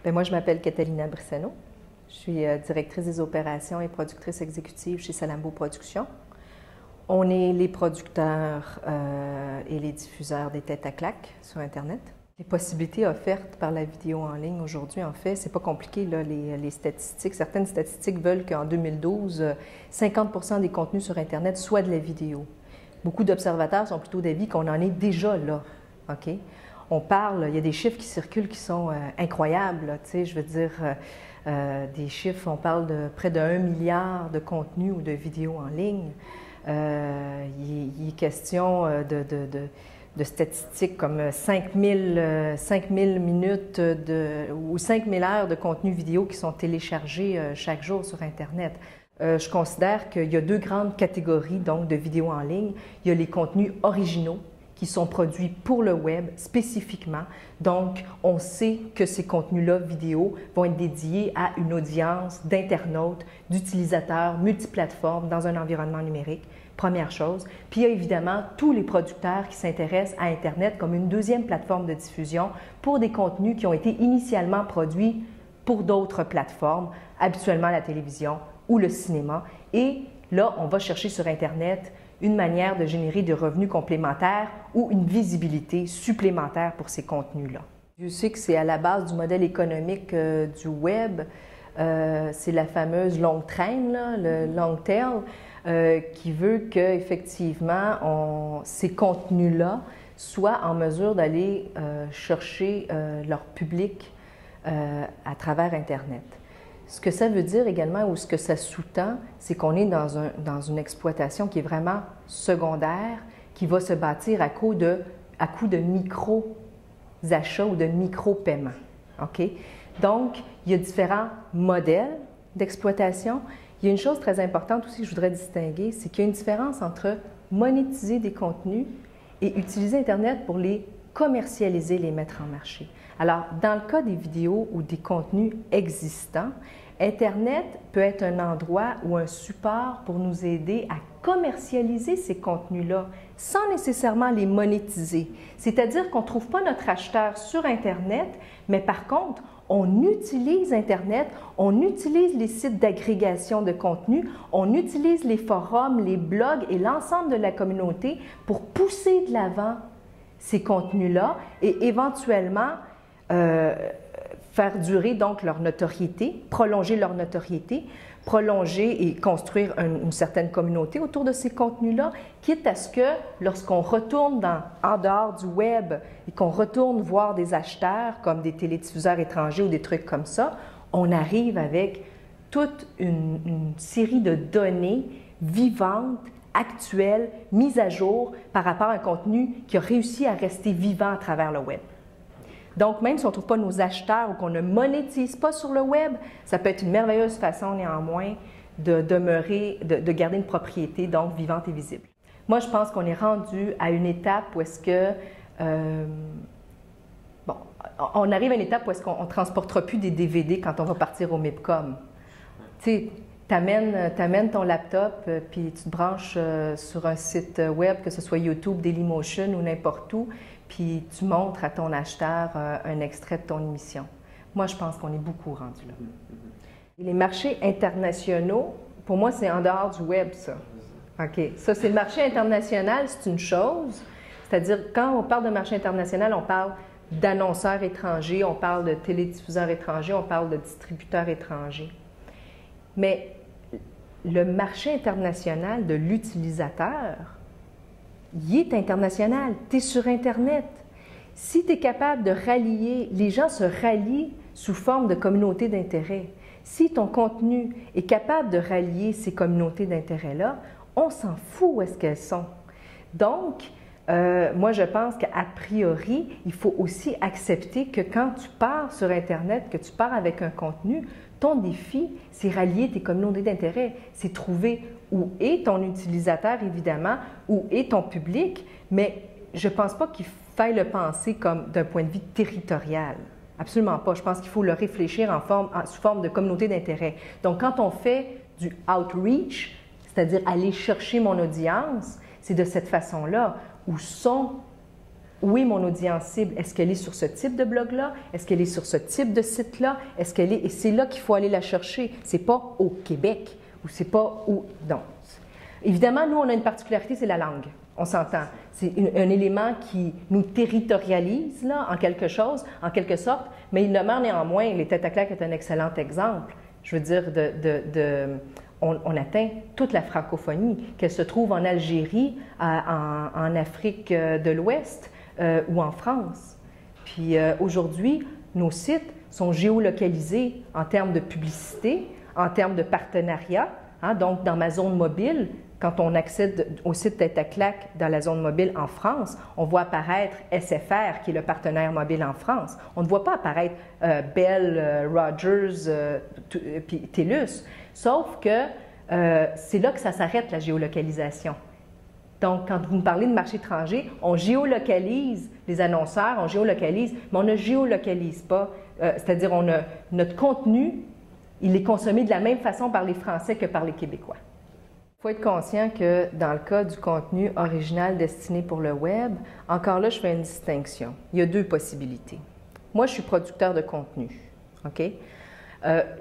Bien, moi, je m'appelle Catalina Brissano. Je suis directrice des opérations et productrice exécutive chez Salambo Productions. On est les producteurs et les diffuseurs des têtes à claques sur Internet. Les possibilités offertes par la vidéo en ligne aujourd'hui, en fait, c'est pas compliqué, là, les statistiques. Certaines statistiques veulent qu'en 2012, 50% des contenus sur Internet soient de la vidéo. Beaucoup d'observateurs sont plutôt d'avis qu'on en est déjà là. OK? On parle, il y a des chiffres qui circulent qui sont incroyables. Tu sais, je veux dire, des chiffres, on parle de près de 1 milliard de contenus ou de vidéos en ligne. Il est question de statistiques comme 5000 minutes ou 5000 heures de contenu vidéo qui sont téléchargés chaque jour sur Internet. Je considère qu'il y a deux grandes catégories donc, de vidéos en ligne. Il y a les contenus originaux qui sont produits pour le web spécifiquement. Donc, on sait que ces contenus-là, vidéo, vont être dédiés à une audience d'internautes, d'utilisateurs multiplateformes dans un environnement numérique. Première chose. Puis il y a évidemment tous les producteurs qui s'intéressent à Internet comme une deuxième plateforme de diffusion pour des contenus qui ont été initialement produits pour d'autres plateformes, habituellement la télévision ou le cinéma. Et là, on va chercher sur Internet une manière de générer des revenus complémentaires ou une visibilité supplémentaire pour ces contenus-là. Je sais que c'est à la base du modèle économique du web. C'est la fameuse longue traîne, là, le long tail, qui veut qu'effectivement, ces contenus-là soient en mesure d'aller chercher leur public à travers Internet. Ce que ça veut dire également, ou ce que ça sous-tend, c'est qu'on est dans une exploitation qui est vraiment secondaire, qui va se bâtir à coup de micro-achats ou de micro-paiements. OK? Donc, il y a différents modèles d'exploitation. Il y a une chose très importante aussi que je voudrais distinguer, c'est qu'il y a une différence entre monétiser des contenus et utiliser Internet pour les commercialiser, les mettre en marché. Alors, dans le cas des vidéos ou des contenus existants, Internet peut être un endroit ou un support pour nous aider à commercialiser ces contenus-là sans nécessairement les monétiser. C'est-à-dire qu'on ne trouve pas notre acheteur sur Internet, mais par contre, on utilise Internet, on utilise les sites d'agrégation de contenu, on utilise les forums, les blogs et l'ensemble de la communauté pour pousser de l'avant ces contenus-là et éventuellement faire durer donc leur notoriété, prolonger leur notoriété, prolonger et construire une certaine communauté autour de ces contenus-là, quitte à ce que lorsqu'on retourne en dehors du web et qu'on retourne voir des acheteurs comme des télédiffuseurs étrangers ou des trucs comme ça, on arrive avec toute une série de données vivantes, actuelles, mises à jour par rapport à un contenu qui a réussi à rester vivant à travers le web. Donc, même si on ne trouve pas nos acheteurs ou qu'on ne monétise pas sur le web, ça peut être une merveilleuse façon néanmoins de garder une propriété donc vivante et visible. Moi, je pense qu'on est rendu à une étape où est-ce que, on arrive à une étape où est-ce qu'on ne transportera plus des DVD quand on va partir au MIPCOM. Tu sais, t'amènes ton laptop puis tu te branches sur un site web, que ce soit YouTube, Dailymotion ou n'importe où, puis tu montres à ton acheteur un extrait de ton émission. Moi, je pense qu'on est beaucoup rendu là. Et les marchés internationaux, pour moi, c'est en dehors du web, ça. OK. Ça, c'est le marché international, c'est une chose. C'est-à-dire, quand on parle de marché international, on parle d'annonceurs étrangers, on parle de télédiffuseurs étrangers, on parle de distributeurs étrangers. Mais le marché international de l'utilisateur, il est international. Tu es sur Internet. Si tu es capable de rallier, les gens se rallient sous forme de communauté d'intérêt. Si ton contenu est capable de rallier ces communautés d'intérêt-là, on s'en fout où est-ce qu'elles sont. Donc, moi, je pense qu'a priori, il faut aussi accepter que quand tu pars sur Internet, que tu pars avec un contenu, ton défi, c'est rallier tes communautés d'intérêt. C'est trouver où est ton utilisateur, évidemment, où est ton public, mais je ne pense pas qu'il faille le penser comme d'un point de vue territorial. Absolument pas. Je pense qu'il faut le réfléchir sous forme de communauté d'intérêt. Donc, quand on fait du outreach, c'est-à-dire aller chercher mon audience, c'est de cette façon-là. Où sont où est mon audience cible? Est-ce qu'elle est sur ce type de blog-là? Est-ce qu'elle est sur ce type de site-là? Est-ce qu'elle est... Et c'est là qu'il faut aller la chercher. C'est pas au Québec ou c'est pas où... Non. Évidemment, nous, on a une particularité, c'est la langue. On s'entend. C'est un élément qui nous territorialise là, en quelque chose, en quelque sorte, mais il demeure néanmoins, les Têtes à claque est un excellent exemple. Je veux dire, on atteint toute la francophonie, qu'elle se trouve en Algérie, en Afrique de l'Ouest ou en France. Puis aujourd'hui, nos sites sont géolocalisés en termes de publicité, en termes de partenariat. Hein, donc, dans ma zone mobile, quand on accède au site Tête à claque dans la zone mobile en France, on voit apparaître SFR, qui est le partenaire mobile en France. On ne voit pas apparaître Bell, Rogers, puis TELUS. Sauf que c'est là que ça s'arrête, la géolocalisation. Donc, quand vous me parlez de marché étranger, on géolocalise les annonceurs, on géolocalise, mais on ne géolocalise pas. C'est-à-dire, notre contenu, il est consommé de la même façon par les Français que par les Québécois. Il faut être conscient que dans le cas du contenu original destiné pour le web, encore là, je fais une distinction. Il y a deux possibilités. Moi, je suis producteur de contenu, OK?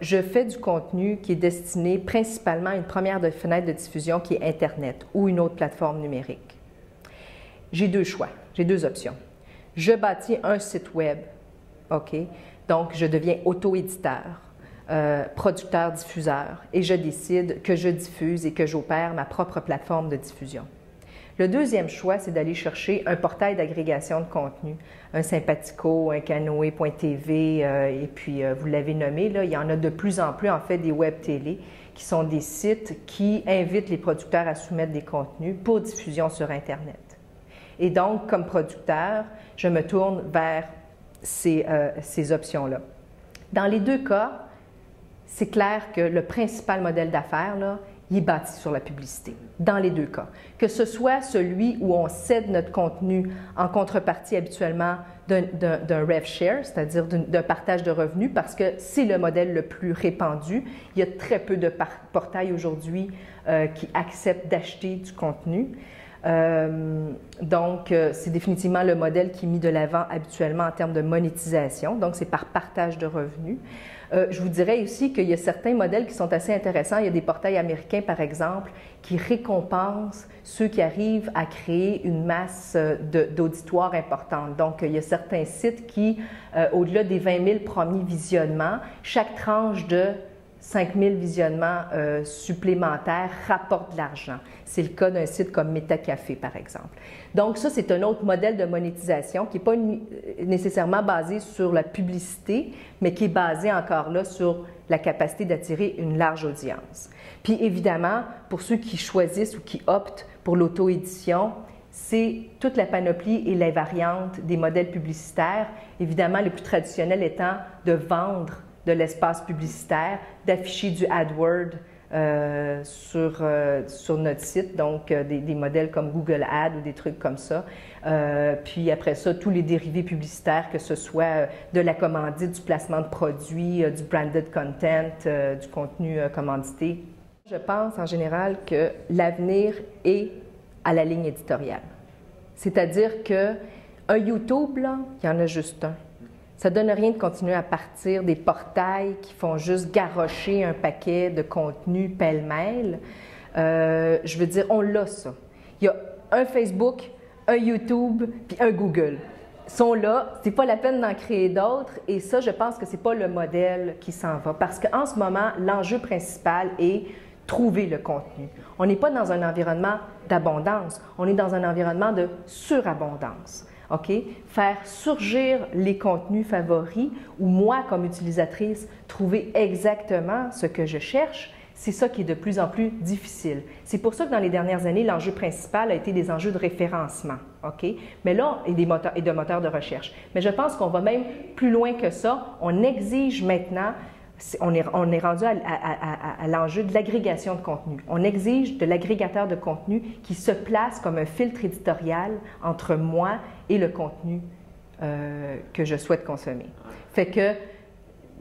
Je fais du contenu qui est destiné principalement à une première fenêtre de diffusion qui est Internet ou une autre plateforme numérique. J'ai deux choix, j'ai deux options. Je bâtis un site web, OK? Donc, je deviens auto-éditeur. Producteur, diffuseur, et je décide que je diffuse et que j'opère ma propre plateforme de diffusion. Le deuxième choix, c'est d'aller chercher un portail d'agrégation de contenu, un Sympathico, un Canoë.tv, et puis vous l'avez nommé, là, il y en a de plus en plus en fait des web télé qui sont des sites qui invitent les producteurs à soumettre des contenus pour diffusion sur Internet. Et donc, comme producteur, je me tourne vers ces options-là. Dans les deux cas, c'est clair que le principal modèle d'affaires, là, il est bâti sur la publicité, dans les deux cas. Que ce soit celui où on cède notre contenu en contrepartie habituellement d'un rev share, c'est-à-dire d'un partage de revenus, parce que c'est le modèle le plus répandu. Il y a très peu de portails aujourd'hui qui acceptent d'acheter du contenu. Donc, c'est définitivement le modèle qui est mis de l'avant habituellement en termes de monétisation, donc c'est par partage de revenus. Je vous dirais aussi qu'il y a certains modèles qui sont assez intéressants. Il y a des portails américains, par exemple, qui récompensent ceux qui arrivent à créer une masse d'auditoire importante. Donc, il y a certains sites qui, au-delà des 20 000 premiers visionnements, chaque tranche de 5 000 visionnements supplémentaires rapporte de l'argent. C'est le cas d'un site comme MetaCafé, par exemple. Donc ça, c'est un autre modèle de monétisation qui n'est pas nécessairement basé sur la publicité, mais qui est basé encore là sur la capacité d'attirer une large audience. Puis évidemment, pour ceux qui choisissent ou qui optent pour l'auto-édition, c'est toute la panoplie et les variantes des modèles publicitaires, évidemment les plus traditionnels étant de vendre de l'espace publicitaire, d'afficher du AdWords sur notre site, donc des modèles comme Google Ads ou des trucs comme ça. Puis après ça, tous les dérivés publicitaires, que ce soit de la commandite, du placement de produits, du branded content, du contenu commandité. Je pense en général que l'avenir est à la ligne éditoriale. C'est-à-dire qu'un YouTube, là, il y en a juste un. Ça ne donne rien de continuer à partir des portails qui font juste garrocher un paquet de contenu pêle-mêle. Je veux dire, on l'a ça. Il y a un Facebook, un YouTube, puis un Google. Ils sont là, c'est pas la peine d'en créer d'autres, et ça, je pense que c'est pas le modèle qui s'en va. Parce qu'en ce moment, l'enjeu principal est trouver le contenu. On n'est pas dans un environnement d'abondance, on est dans un environnement de surabondance. OK? Faire surgir les contenus favoris ou moi, comme utilisatrice, trouver exactement ce que je cherche, c'est ça qui est de plus en plus difficile. C'est pour ça que dans les dernières années, l'enjeu principal a été des enjeux de référencement. OK? Mais là, et de moteurs de recherche. Mais je pense qu'on va même plus loin que ça. On exige maintenant, on est rendu à l'enjeu de l'agrégation de contenu. On exige de l'agrégateur de contenu qui se place comme un filtre éditorial entre moi et le contenu que je souhaite consommer. Fait que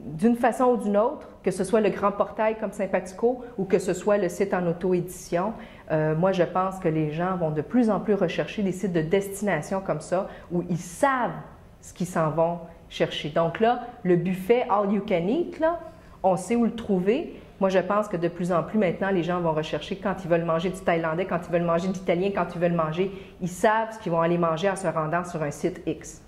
d'une façon ou d'une autre, que ce soit le grand portail comme Sympatico ou que ce soit le site en auto-édition, moi je pense que les gens vont de plus en plus rechercher des sites de destination comme ça où ils savent ce qu'ils s'en vont chercher. Donc là, le buffet All You Can Eat, là, on sait où le trouver. Moi, je pense que de plus en plus maintenant, les gens vont rechercher quand ils veulent manger du thaïlandais, quand ils veulent manger de l'italien, quand ils veulent manger, ils savent ce qu'ils vont aller manger en se rendant sur un site X.